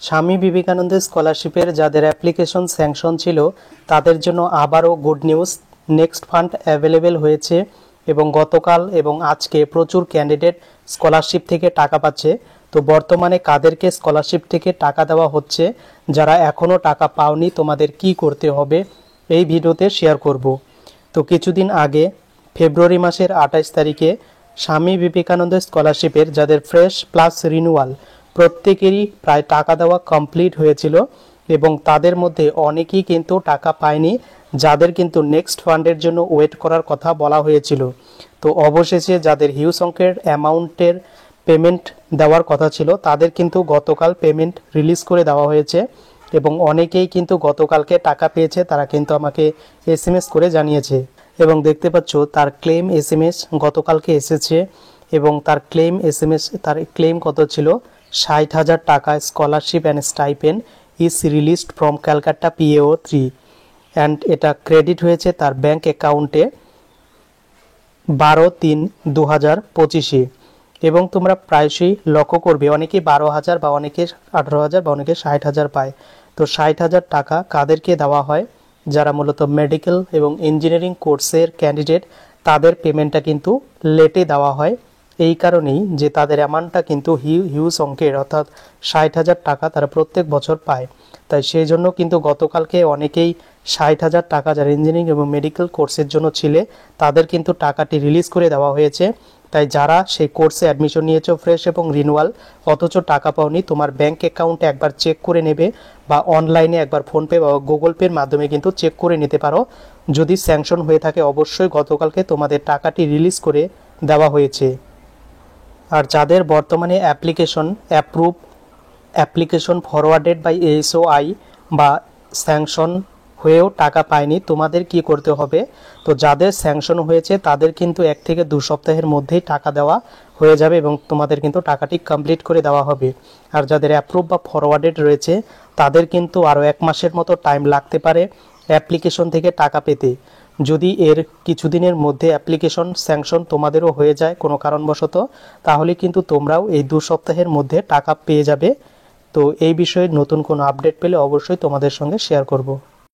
স্বামী বিবেকানন্দ স্কলারশিপের যাদের application sanction ছিল তাদের জন্য আবারও good news. Next fund available হয়েছে এবং গতকাল এবং আজকে প্রচুর ক্যান্ডিডেট স্কলারশিপ থেকে টাকা পাচ্ছে। তো বর্তমানে কাদেরকে স্কলারশিপ থেকে টাকা দেওয়া হচ্ছে, যারা এখনও টাকা পাওনি তোমাদের কি করতে হবে এই ভিডিওতে শেয়ার করব। তো কিছুদিন আগে ফেব্রুয়ারি মাসের 28 তারিখে স্বামী বিবেকানন্দ স্কলারশিপের যাদের ফ্রেশ প্লাস রিনিউয়াল প্রত্যেকেরই প্রায় টাকা দেওয়া কমপ্লিট হয়েছিল এবং তাদের মধ্যে অনেকেই কিন্তু টাকা পায়নি, যাদের কিন্তু নেক্সট ফান্ডের জন্য ওয়েট করার কথা বলা হয়েছিল। তো অবশেষে যাদের হিউজ অঙ্কের অ্যামাউন্টের পেমেন্ট দেওয়ার কথা ছিল তাদের কিন্তু গতকাল পেমেন্ট রিলিজ করে দেওয়া হয়েছে এবং অনেকেই কিন্তু গতকালকে টাকা পেয়েছে, তারা কিন্তু আমাকে এসএমএস করে জানিয়েছে এবং দেখতে পাচ্ছ তার ক্লেম এসএমএস গতকালকে এসেছে এবং তার ক্লেম কত ছিল 60,000 টাকা। Scholarship and stipend is released from Calcutta PAO 3 and এটা ক্রেডিট হয়েছে তার ব্যাংক অ্যাকাউন্টে 12/3/2025 এবং তোমরা প্রায়শই লক্ষ্য করবে অনেকে 12,000 বা অনেকে 18,000 বা অনেকে 60,000 পায়। তো 60,000 টাকা কাদেরকে দেওয়া হয়? যারা মূলত মেডিকেল এবং ইঞ্জিনিয়ারিং কোর্সের ক্যান্ডিডেট, তাদের পেমেন্টটা কিন্তু লেটে দেওয়া হয় এই কারণেই যে তাদের অ্যামাউন্টটা কিন্তু হিউজ অঙ্কের, অর্থাৎ 60,000 টাকা তারা প্রত্যেক বছর পায়। তাই সেই জন্য কিন্তু গতকালকে অনেকেই 60,000 টাকা যারা ইঞ্জিনিয়ারিং এবং মেডিকেল কোর্সের জন্য ছিলে তাদের কিন্তু টাকাটি রিলিজ করে দেওয়া হয়েছে। তাই যারা সেই কোর্সে অ্যাডমিশন নিয়েছো ফ্রেশ এবং রিনিউয়াল অথচ টাকা পাওনি, তোমার ব্যাংক অ্যাকাউন্টে একবার চেক করে নেবে বা অনলাইনে একবার ফোনপে বা গুগল পের মাধ্যমে কিন্তু চেক করে নিতে পারো। যদি স্যাংশন হয়ে থাকে অবশ্যই গতকালকে তোমাদের টাকাটি রিলিজ করে দেওয়া হয়েছে। আর যাদের বর্তমানে অ্যাপ্লিকেশন ফরওয়ার্ডেড বাই ASOI বা স্যাংশন হয়েও টাকা পায়নি, তোমাদের কি করতে হবে? তো যাদের স্যাংশন হয়েছে তাদের কিন্তু 1 থেকে 2 সপ্তাহের মধ্যেই টাকা দেওয়া হয়ে যাবে এবং তোমাদের কিন্তু টাকাটি কমপ্লিট করে দেওয়া হবে। আর যাদের অ্যাপ্রুভ বা ফরওয়ার্ডেড রয়েছে তাদের কিন্তু আরও 1 মাসের মতো টাইম লাগতে পারে অ্যাপ্লিকেশন থেকে টাকা পেতে। যদি এর কিছুদিনের মধ্যে অ্যাপ্লিকেশন স্যাংশন তোমাদেরও হয়ে যায় কোনো কারণবশত, তাহলে কিন্তু তোমরাও এই 2 সপ্তাহের মধ্যে টাকা পেয়ে যাবে। তো এই বিষয়ে নতুন কোনো আপডেট পেলে অবশ্যই তোমাদের সঙ্গে শেয়ার করব।